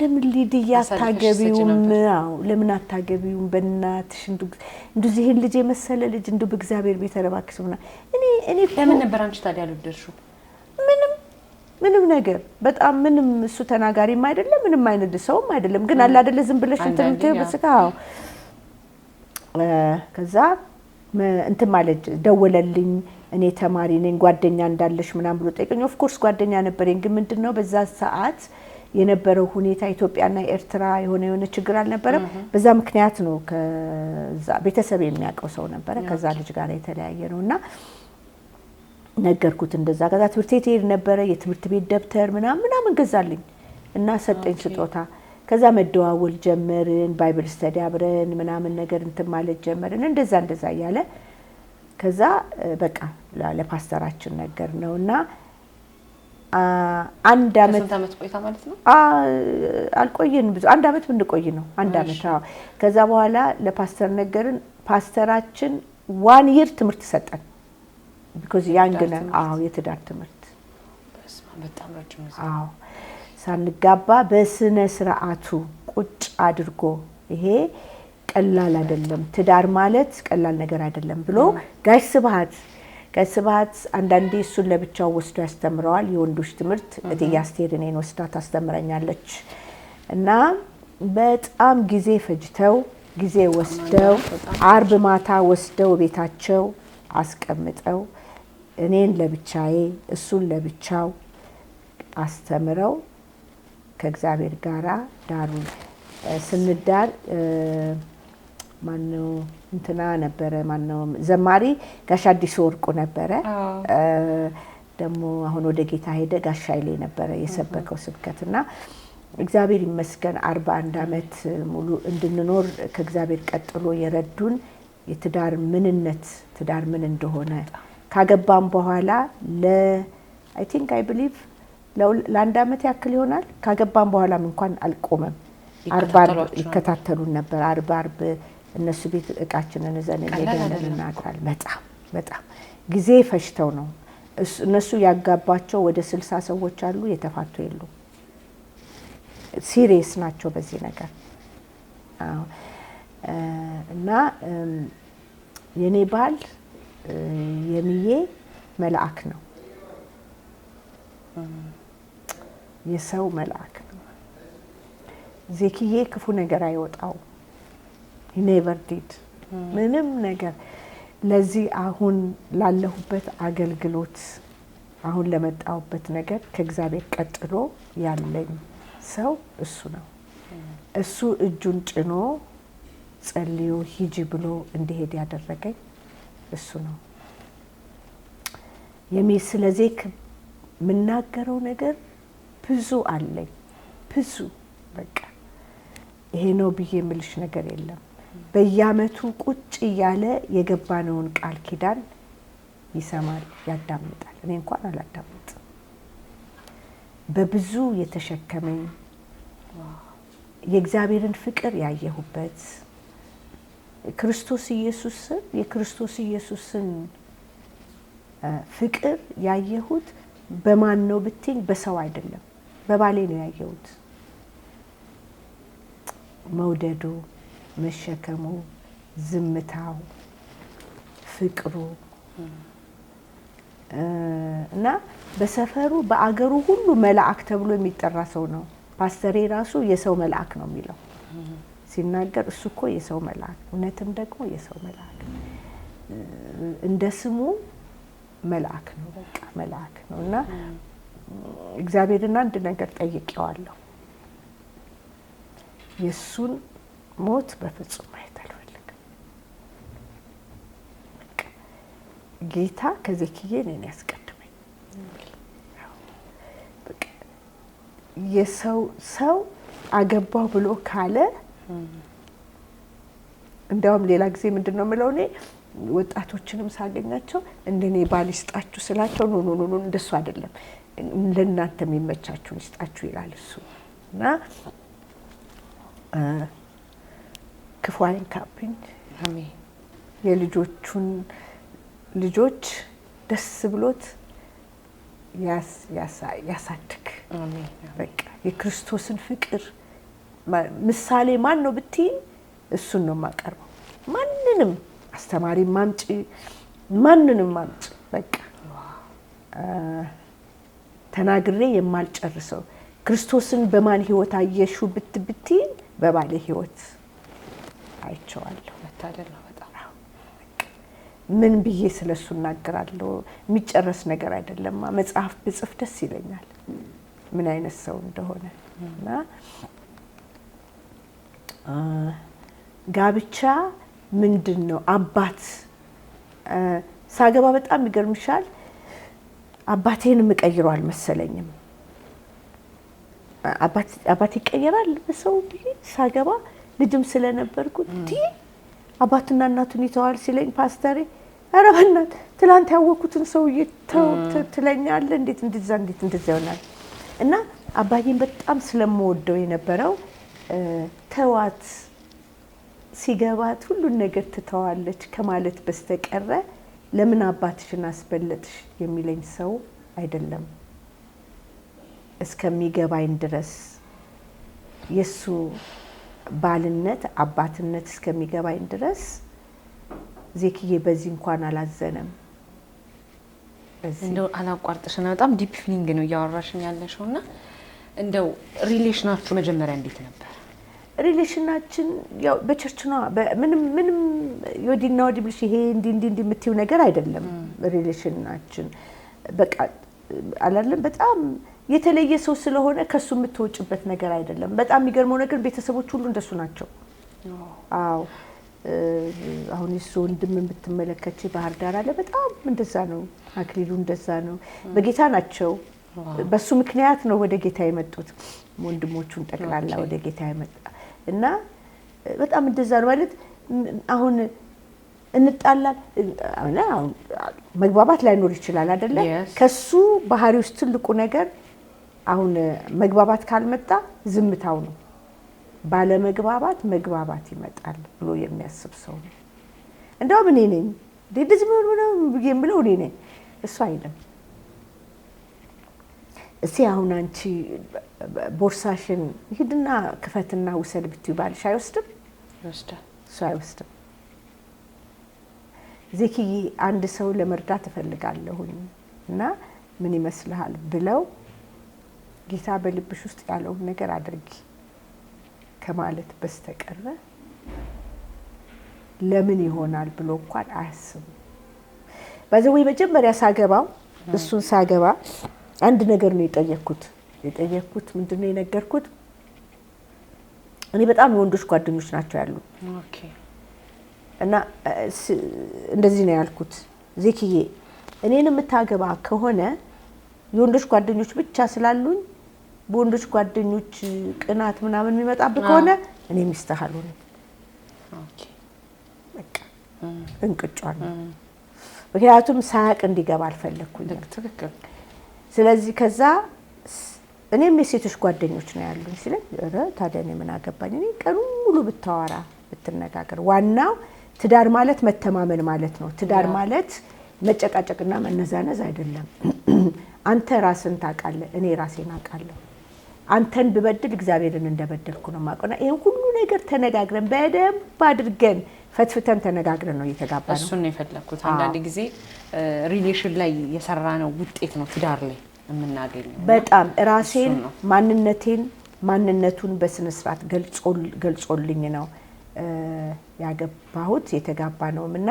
ለምን ሊዲያ አታገቢውም ለምን አታገቢውም በእናትሽ እንደዚህ ይሄን ልጅ የመሰለ ልጅ እንደው በእግዚአብሔር ቤት ተረባክሱና እኔ ለምን ነበር አንቺ ታዲያ አልወደድሽው ምንም ነገር በጣም ምንም እሱ ተናጋሪም አይደለም ምንም አይነት ሰውም አይደለም ግን አለ አይደለ ዝም ብለሽ እንትን በስካው ከዛ እንትን ማለት ደወለልኝ እኔ ተማሪ ነኝ ጓደኛ እንዳለሽ ምናምን ብሎ ጠይቀኝ ኦፍ ኮርስ ጓደኛ ነበርኝ ግን ምንድነው በዛ ሰዓት የነበረው ሁኔታ ኢትዮጵያና ኤርትራ የሆነ ችግር አልነበረም በዛ ምክንያት ነው ከዛ ቤተሰብ የሚያውቀው ሰው ነበር ከዛ ልጅ ጋር የተለያየ ነውና ነገርኩት እንደዛ ከዛ ትምህርት ቤት ሄድ ነበር የትምህርት ቤት ደብተር ምናምን ገዛልኝ እና ሰጠኝ ስጦታ ከዛ መደዋወል ጀመርን ባይብል ስተዲ አብረን ምናምን ነገር እንትን ማለት ጀመርን እንደዛ ያለ ከዛ በቃ ለፓስተራችን ነገር ነውና አንድ አመት ቆይታ ማለት ነው አልቆየን ብዙ አንድ አመት ብንቆይ ነው አንድ አመት ከዛ በኋላ ለፓስተር ነገርን ፓስተራችን 1 year ትምህርት ሰጠን because ያንግነ የትዳር ትምህርት በጣም ረጅም ነው ሳንጋባ በስነ ስርዓቱ ቁጭ አድርጎ ይሄ ቀላል አይደለም ትዳር ማለት ቀላል ነገር አይደለም ብሎ ጋሽ ስብሐት አንዳንዴ እሱን ለብቻው ወስዶ ያስተምረዋል የወንዶች ትምህርት እትያስቴር እኔን ወስዳ ታስተምረኛለች እና በጣም ጊዜ ፈጅተው ጊዜ ወስደው አርብ ማታ ወስደው ቤታቸው አስቀምጠው እኔን ለብቻዬ እሱን ለብቻው አስተምረው ከእግዚአብሔር ጋራ ዳሩ ስንዳር ማነው እንትና ነበረ ማነው ዘማሪ ጋሽ አዲስ ወርቁ ነበረ ደግሞ አሁን ወደ ጌታ ሄደ ጋሽ ኃይሌ ነበረ የሰበከው ስብከትና እግዚአብሔር ይመስገን 41 አመት ሙሉ እንድንኖር ከእግዚአብሔር ቀጥሎ የረዱን የትዳር ምንነት ትዳር ምን እንደሆነ ካገባን በኋላ I think I believe ለአንድ አመት ያክል ይሆናል ካገባን በኋላም እንኳን አልቆመም አርባር ይከታተሉን ነበር አርባር እነሱ ቤት እቃችንን ዘነ ለደናናታል በጣም ጊዜ ፈሽተው ነው እነሱ ያጋባቸው ወደ 60 ሰዎች አሉ የተፋቱ የሉ ሲሪየስ ናቸው በዚህ ነገር እና የኔ ባል የሚዬ መልአክ ነው የሰው መልአክ ነው ዜክዬ ክፉ ነገር አይወጣው he never did ምንም ነገር ለዚህ አሁን ላለሁበት አገልግሎት አሁን ለመጣሁበት ነገር ከእግዚአብሔር ቀጥሎ ያለኝ ሰው እሱ ነው። እሱ እጁን ጭኖ ጸልዮ ሂጂ ብሎ እንዲሄድ ያደረገኝ እሱ ነው። ስለዚህ የምናገረው ነገር ብዙ አለኝ። ብዙ በቃ ይሄ ነው ብዬ የምልሽ ነገር የለም። በየዓመቱ ቁጭ እያለ የገባነውን ቃል ኪዳን ይሰማል፣ ያዳምጣል። እኔ እንኳን አላዳምጥም። በብዙ የተሸከመኝ የእግዚአብሔርን ፍቅር ያየሁበት የክርስቶስ ኢየሱስን ፍቅር ያየሁት በማን ነው ብትኝ፣ በሰው አይደለም፣ በባሌ ነው ያየሁት። መውደዱ፣ መሸከሙ፣ ዝምታው፣ ፍቅሩ እና በሰፈሩ በአገሩ ሁሉ መልአክ ተብሎ የሚጠራ ሰው ነው። ፓስተሬ ራሱ የሰው መልአክ ነው የሚለው ሲናገር፣ እሱ እኮ የሰው መልአክ፣ እውነትም ደግሞ የሰው መልአክ እንደ ስሙ መልአክ ነው። በቃ መልአክ ነው። እና እግዚአብሔርን አንድ ነገር ጠይቄዋለሁ። የሱን ሞት በፍጹም ማየት አልፈልግም። ጌታ ከዘኪዬ እኔን ያስቀድመኝ። በቃ ሰው አገባው ብሎ ካለ እንዲያውም ሌላ ጊዜ ምንድነው የምለው እኔ ወጣቶችንም ሳገኛቸው እንደኔ ባል ይስጣችሁ ስላቸው ኖ እንደሱ አይደለም፣ ለእናንተ የሚመቻችሁን ይስጣችሁ ይላል እሱ። እና ክፉ አይንካብኝ። አሜን። የልጆቹን ልጆች ደስ ብሎት ያሳድግ። አሜን። በቃ የክርስቶስን ፍቅር ምሳሌ ማን ነው ብትይ እሱን ነው የማቀርበው። ማንንም አስተማሪ ማምጪ፣ ማንንም ማምጪ፣ በቃ ተናግሬ የማልጨርሰው ክርስቶስን በማን ህይወት አየሹ ብትይ በባለ ህይወት አይቼዋለሁ። መታደል ነው በጣም። ምን ብዬ ስለሱ እናገራለሁ? የሚጨረስ ነገር አይደለም። መጽሐፍ ብጽፍ ደስ ይለኛል ምን አይነት ሰው እንደሆነ። እና ጋብቻ ምንድን ነው? አባት ሳገባ በጣም ይገርምሻል፣ አባቴን የምቀይረው አልመሰለኝም። አባት ይቀየራል በሰው ሳገባ ልጅም ስለነበርኩ አባትና እናቱን ይተዋል ሲለኝ ፓስተሬ፣ ኧረ በእናትህ ትላንት ያወኩትን ሰውዬ ትለኛለህ? እንዴት እንደዛ ይሆናል? እና አባዬን በጣም ስለምወደው የነበረው ተዋት ሲገባት ሁሉን ነገር ትተዋለች ከማለት በስተቀረ ለምን አባትሽን አስበለጥሽ የሚለኝ ሰው አይደለም። እስከሚገባኝ ድረስ የሱ ባልነት አባትነት እስከሚገባኝ ድረስ ዜክዬ በዚህ እንኳን አላዘነም። እንደው አላቋርጥሽና በጣም ዲፕ ፊሊንግ ነው እያወራሽኝ ያለሽውና እንደው ሪሌሽናችሁ መጀመሪያ እንዴት ነበር? ሪሌሽናችን ያው በቸርች ነው። ምንም ወዲና ወዲህ ብልሽ ይሄ እንዲህ የምትይው ነገር አይደለም። ሪሌሽናችን በቃ አላለም በጣም የተለየ ሰው ስለሆነ ከሱ የምትወጭበት ነገር አይደለም። በጣም የሚገርመው ነገር ቤተሰቦች ሁሉ እንደሱ ናቸው። አዎ አሁን እሱ ወንድም የምትመለከች ባህር ዳር አለ፣ በጣም እንደዛ ነው። አክሊሉ እንደዛ ነው። በጌታ ናቸው። በሱ ምክንያት ነው ወደ ጌታ የመጡት። ወንድሞቹን ጠቅላላ ወደ ጌታ የመጣ እና በጣም እንደዛ ነው ማለት። አሁን እንጣላል፣ አሁን መግባባት ላይኖር ይችላል አይደለ? ከሱ ባህሪ ውስጥ ትልቁ ነገር አሁን መግባባት ካልመጣ ዝምታው ነው። ባለ መግባባት ይመጣል ብሎ የሚያስብ ሰው ነው። እንደውም እኔ ነኝ እንደዚህ ነው የምለው እኔ ነኝ፣ እሱ አይደለም። እስቲ አሁን አንቺ ቦርሳሽን ሂድና ክፈትና ውሰድ ብትይ ባልሽ አይወስድም? ይወስዳል። እሱ አይወስድም። ዜክዬ አንድ ሰው ለመርዳት እፈልጋለሁኝ እና ምን ይመስልሃል ብለው ጌታ በልብሽ ውስጥ ያለውን ነገር አድርጊ ከማለት በስተቀር ለምን ይሆናል ብሎ እንኳን አያስቡ። በዚህ መጀመሪያ ሳገባው እሱን ሳገባ አንድ ነገር ነው የጠየቅኩት ምንድነው የነገርኩት እኔ በጣም የወንዶች ጓደኞች ናቸው ያሉ ኦኬ እና እንደዚህ ነው ያልኩት ዜክዬ እኔን የምታገባ ከሆነ የወንዶች ጓደኞች ብቻ ስላሉኝ በወንዶች ጓደኞች ቅናት ምናምን የሚመጣብህ ከሆነ እኔ ሚስትህ አልሆንም ኦኬ በቃ እንቅጫን ምክንያቱም ሳያቅ እንዲገባ አልፈለኩኝ ትክክል ስለዚህ ከዛ እኔም የሴቶች ጓደኞች ነው ያሉኝ ሲለኝ ታዲያ እኔ ምን አገባኝ እኔ ቀኑ ሙሉ ብታወራ ብትነጋገር ዋናው ትዳር ማለት መተማመን ማለት ነው ትዳር ማለት መጨቃጨቅና መነዛነዝ አይደለም አንተ ራስን ታውቃለህ እኔ ራሴን አውቃለሁ አንተን በበድል እግዚአብሔርን እንደበደልኩ ነው ማቀና ይሄን ሁሉ ነገር ተነጋግረን በደንብ አድርገን ፈትፍተን ተነጋግረን ነው የተጋባነው እሱን ነው የፈለኩት አንዳንድ ጊዜ ሪሌሽን ላይ የሰራነው ውጤት ነው ትዳር ላይ የምናገኘው በጣም ራሴን ማንነቱን በስነ ስርዓት ገልጾልኝ ነው ያገባሁት የተጋባነውና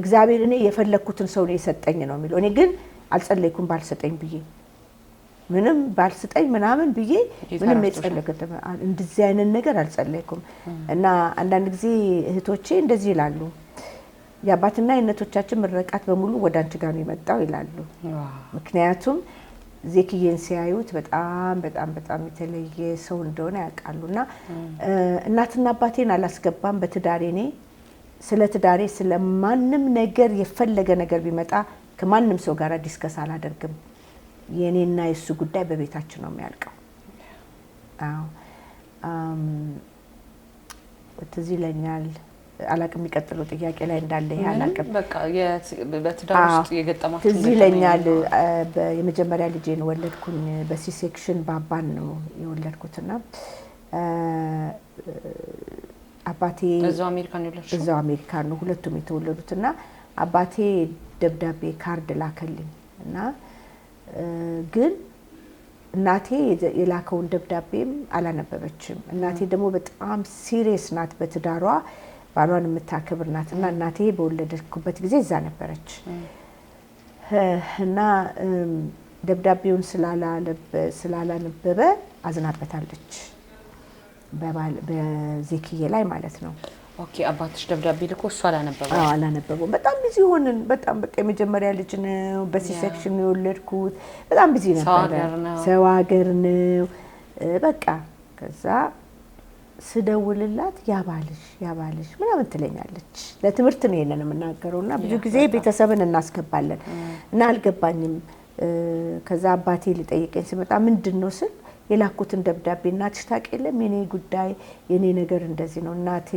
እግዚአብሔር እኔ የፈለኩትን ሰው ነው የሰጠኝ ነው የሚለው እኔ ግን አልጸለይኩም ባልሰጠኝ ብዬ ምንም ባልሰጠኝ ምናምን ብዬ ምንም የጸለይኩት እንደዚህ አይነት ነገር አልጸለይኩም እና አንዳንድ ጊዜ እህቶቼ እንደዚህ ይላሉ ያባትና የእነቶቻችን ምርቃት በሙሉ ወደ አንቺ ጋር ነው የመጣው ይላሉ ምክንያቱም ዜክዬን ሲያዩት በጣም የተለየ ሰው እንደሆነ ያውቃሉና እናትና አባቴን አላስገባም በትዳሬ እኔ ስለ ትዳሬ ስለማንም ነገር የፈለገ ነገር ቢመጣ ከማንም ሰው ጋር ዲስከስ አላደርግም የኔና የሱ ጉዳይ በቤታችን ነው የሚያልቀው አዎ ትዝ ይለኛል አላቅም የሚቀጥለው ጥያቄ ላይ እንዳለ ያላቅም በቃ በትዳር ውስጥ የገጠማችሁ ትዝ ይለኛል የመጀመሪያ ልጄን ወለድኩኝ በሲ ሴክሽን ባባን ነው የወለድኩትና አባቴ እዛው አሜሪካን ነው ሁለቱም የተወለዱትና አባቴ ደብዳቤ ካርድ ላከልኝ እና ግን እናቴ የላከውን ደብዳቤም አላነበበችም እናቴ ደግሞ በጣም ሲሪየስ ናት በትዳሯ ባሏን የምታከብር ናትና እናቴ በወለደችበት ጊዜ እዛ ነበረች እና ደብዳቤውን ስላላነበበ አዝናበታለች በዜክዬ ላይ ማለት ነው ኦኬ አባትሽ ደብዳቤ ልኮ እሱ አላነበበው በጣም ቢዚ ሆነን በጣም በቃ የመጀመሪያ ልጅ ነው በሲ ሴክሽን የወለድኩት በጣም ቢዚ ነበር ሰው ሀገር ነው በቃ ከዛ ስደውልላት ያባልሽ ምናምን ትለኛለች ለትምህርት ነው የነን የምናገረውና ብዙ ጊዜ ቤተሰብን እናስገባለን እና አልገባኝም ከዛ አባቴ ሊጠይቀኝ ሲመጣ ምንድነው ስል የላኩትን ደብዳቤ እናትሽ ታውቂለም የኔ ጉዳይ የኔ ነገር እንደዚህ ነው እናቴ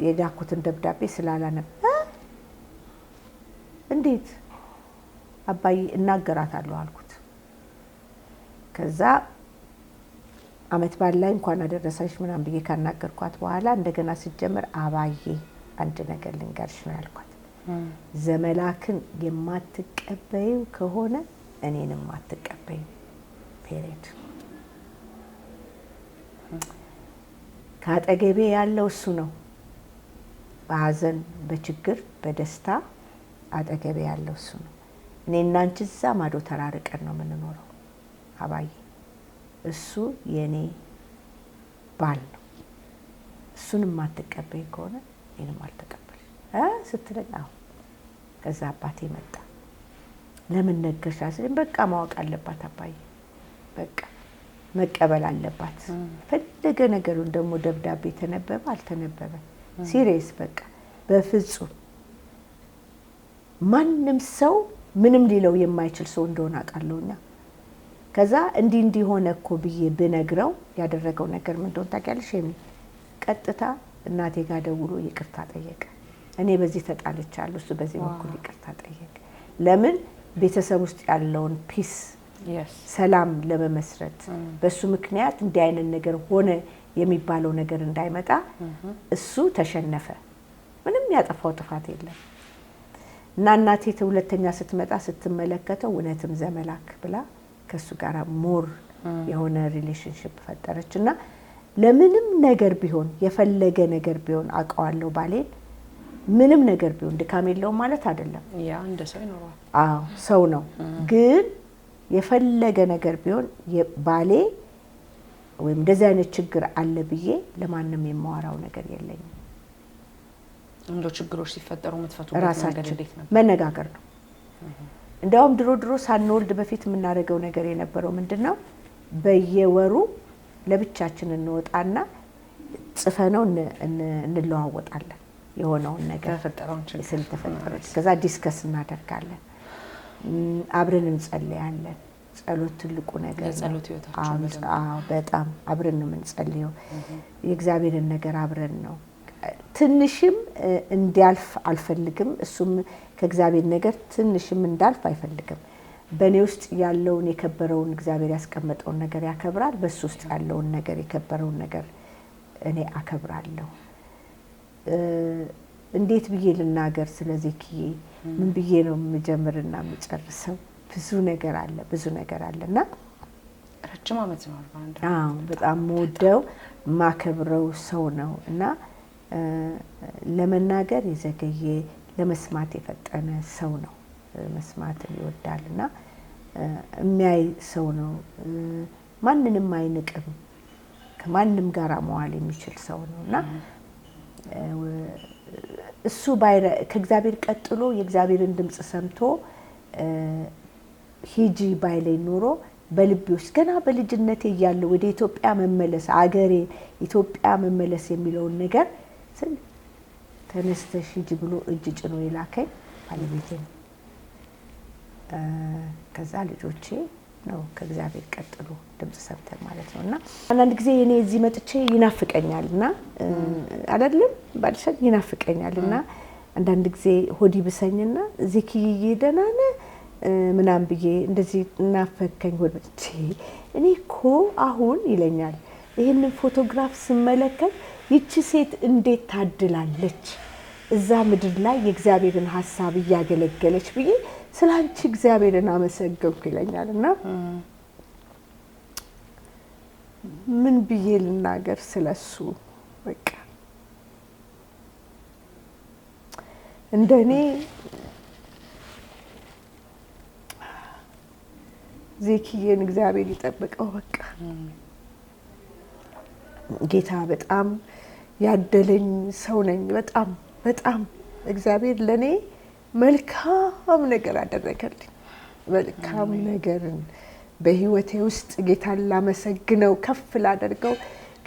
የላኩትን ደብዳቤ ስላላነበበ እንዴት አባዬ እናገራታለሁ አልኩት ከዛ አመት ባል ላይ እንኳን አደረሰሽ ምናምን ብዬ ካናገርኳት በኋላ እንደገና ሲጀመር አባዬ አንድ ነገር ልንገርሽ ነው ያልኳት ዘመላክን የማትቀበዩ ከሆነ እኔንም አትቀበዩ ፔሬድ ካጠገቤ ያለው እሱ ነው በሐዘን በችግር በደስታ አጠገቤ ያለው እሱ ነው እኔና አንቺ እዛ ማዶ ተራርቀን ነው የምንኖረው አባዬ እሱ የኔ ባል ነው እሱንም ማትቀበይ ከሆነ እኔንም አልተቀበልሽ ስትለኝ ከዛ አባቴ መጣ ለምን ነገርሽ አስልኝ በቃ ማወቅ አለባት አባዬ በቃ መቀበል አለባት ፈለገ ነገሩን ደግሞ ደብዳቤ ተነበበ አልተነበበ ሲሪየስ በቃ በፍጹም ማንንም ሰው ምንም ሊለው የማይችል ሰው እንደሆነ አውቃለሁኛ ከዛ እንዲህ ሆነ እኮ ብዬ ብነግረው ያደረገው ነገር ምን እንደሆነ ታውቂያለሽ ቀጥታ እናቴ ጋር ደውሎ ይቅርታ ጠየቀ እኔ በዚህ ተጣልቻለሁ እሱ በዚህ በኩል ይቅርታ ጠየቀ ለምን ቤተሰብ ውስጥ ያለውን ፒስ ሰላም ለመመስረት በሱ ምክንያት እንዲህ አይነት ነገር ሆነ የሚባለው ነገር እንዳይመጣ እሱ ተሸነፈ ምንም ያጠፋው ጥፋት የለም እና እናቴ ሁለተኛ ስትመጣ ስትመለከተው እውነትም ዘመላክ ብላ ከሱ ጋር ሞር የሆነ ሪሌሽንሺፕ ፈጠረችና ለምንም ነገር ቢሆን የፈለገ ነገር ቢሆን አውቀዋለሁ ባሌን ምንም ነገር ቢሆን ድካም የለውም ማለት አይደለም ያ እንደ ሰው ይኖራል አዎ ሰው ነው ግን የፈለገ ነገር ቢሆን ባሌ ወይም እንደዚህ አይነት ችግር አለ ብዬ ለማንም የማወራው ነገር የለኝም እንደው ችግሮች ሲፈጠሩ የምትፈቱበት ነገር እንዴት ነው መነጋገር ነው እንደውም ድሮ ሳንወልድ በፊት የምናደርገው ነገር የነበረው ምንድነው በየወሩ ለብቻችን እንወጣና ጽፈነው እንለዋወጣለን የሆነውን ነገር ተፈጠረውን ችግር ስለተፈጠረው ከዛ ዲስከስ እናደርጋለን አብረን እንጸልያለን ጸሎት ትልቁ ነገር ጸሎት ይወታችሁ በጣም አብረን ነው የምንጸልየው የእግዚአብሔርን ነገር አብረን ነው ትንሽም እንዲያልፍ አልፈልግም እሱም ከእግዚአብሔር ነገር ትንሽም እንዳልፍ አይፈልግም በኔ ውስጥ ያለውን የከበረውን እግዚአብሔር ያስቀመጠውን ነገር ያከብራል በሱ ውስጥ ያለውን ነገር የከበረውን ነገር እኔ አከብራለሁ እንዴት ብዬ ልናገር ስለዚህ ኪዬ ምን ብዬ ነው የምጀምርና የምጨርሰው ብዙ ነገር አለና ረጅም አመት ነው አልባንዳ በጣም ወደው ማከብረው ሰው ነው እና ለመናገር የዘገየ ለመስማት የፈጠነ ሰው ነው መስማት ይወዳልና የሚያይ ሰው ነው ማንንም አይንቅም ከማንንም ጋር መዋል የሚችል ሰው ነውና እሱ ከእግዚአብሔር ቀጥሎ የእግዚአብሔርን ድምጽ ሰምቶ ሂጂ ባይለኝ ኖሮ በልቤ ውስጥ ገና በልጅነቴ እያለሁ ወደ ኢትዮጵያ መመለስ አገሬ ኢትዮጵያ መመለስ የሚለውን ነገር ተነስተሽ ሂጂ ብሎ እጅ ጭኖ ይላከኝ ባለቤቴ ነው ከዛ ልጆቼ ነው ከእግዚአብሔር ቀጥሎ ድምጽ ሰምተን ማለት ነውና አንዳንድ ጊዜ እኔ እዚህ መጥቼ ይናፍቀኛልና አይደለም ባልሸት ይናፍቀኛልና አንዳንድ ጊዜ ሆዲ ብሰኝና ዚኪዬ ደናነ ምናም ብዬ እንደዚህ እናፈከኝ ወጥቼ እኔ እኮ አሁን ይለኛል ይሄንን ፎቶግራፍ ስመለከት ይቺ ሴት እንዴት ታድላለች እዛ ምድር ላይ የእግዚአብሔርን ሐሳብ ያገለገለች ብዬ ስላንቺ እግዚአብሔርን አመሰግንኩ ይለኛልና ምን ብዬ ልናገር ስለሱ በቃ እንደኔ ዚኪዬን እግዚአብሔር ይጠብቀው በቃ ጌታ በጣም ያደለኝ ሰው ነኝ በጣም እግዚአብሔር ለኔ መልካም ነገር አደረገልኝ መልካም ነገርን በህይወቴ ውስጥ ጌታን ላመሰግነው ከፍ ላደርገው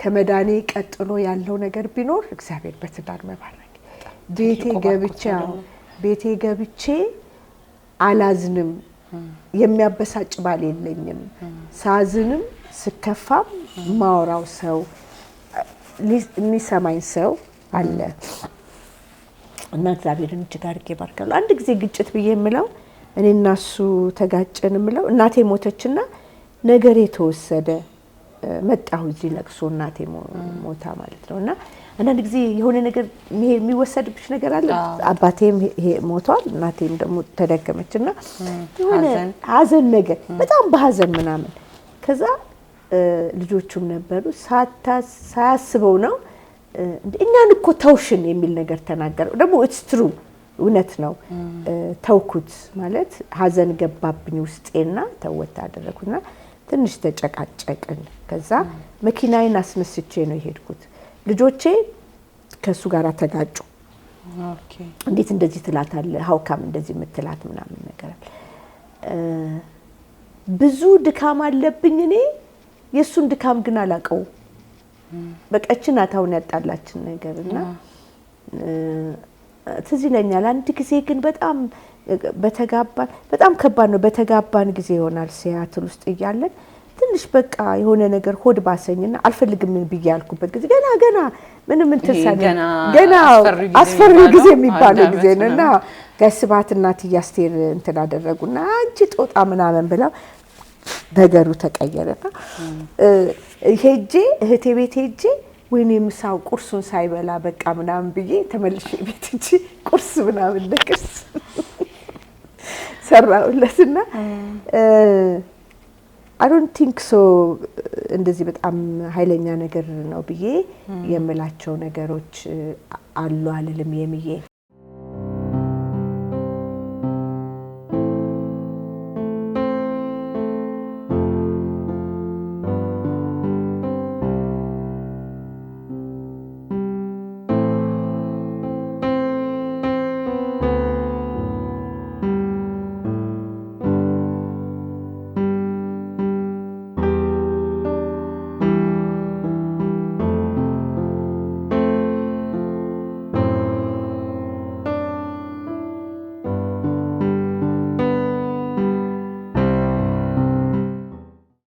ከመዳኔ ቀጥሎ ያለው ነገር ቢኖር እግዚአብሔር በትዳር መባረክ ቤቴ ገብቼ አላዝንም የሚያበሳጭ ባል የለኝም ሳዝንም ስከፋም ማውራው ሰው የሚሰማኝ ሰው አለ እና እግዚአብሔርን እጅግ አድርጌ ባርካለሁ አንድ ጊዜ ግጭት ብዬ የምለው እኔና እሱ ተጋጨን የምለው እናቴ ሞተችና ነገሬ ተወሰደ መጣሁ እዚህ ለቅሶ እናቴ ሞታ ማለት ነውና አንዳንድ ጊዜ የሆነ ነገር የሚወሰድብሽ ነገር አለ አባቴም ሞቷል እናቴም ደግሞ ተደከመችና የሆነ ሀዘን ነገር በጣም በሀዘን ምናምን ከዛ ልጆቹም ነበሩ ሳያስበው ነው እኛን እኮ ተውሽን የሚል ነገር ተናገረው ደግሞ ኢትስ ትሩ እውነት ነው ተውኩት ማለት ሀዘን ገባብኝ ውስጤና ተወት አደረኩና ትንሽ ተጨቃጨቅን ከዛ መኪናዬን አስነስቼ ነው የሄድኩት ልጆቼ ከሱ ጋር ተጋጩ ኦኬ እንዴት እንደዚህ ትላታለህ ሃውካም እንደዚህ ምትላት ምናምን ነገር ብዙ ድካም አለብኝ እኔ የሱን ድካም ግን አላቀው በቀችና ታውን ያጣላችን ነገርና ትዝ ይለኛል አንድ ጊዜ ግን በጣም ከባድ ነው በተጋባን ጊዜ ይሆናል ሲያትል ውስጥ ይያለን ትንሽ በቃ የሆነ ነገር ሆድ ባሰኝና አልፈልግም ምን ብያልኩበት ጊዜ ገና ምንም እንተሳለ ገና አስፈሪ ጊዜ የሚባለው ጊዜ ነውና ጋስባት እናት ያስቴር እንትን አደረጉና አንቺ ጦጣ ምናምን ብለው ነገሩ ተቀየረና ሄጄ እህቴ ቤት ሄጄ ወይኔ ምሳው ቁርሱን ሳይበላ በቃ ምናምን ብዬ ተመልሼ ቤት እንጂ ቁርስ ምናምን ለቅስ ሰራውለትና I don't think so እንደዚህ በጣም ኃይለኛ ነገር ነው ብዬ የምላቸው ነገሮች አሉ አልልም የሚዬ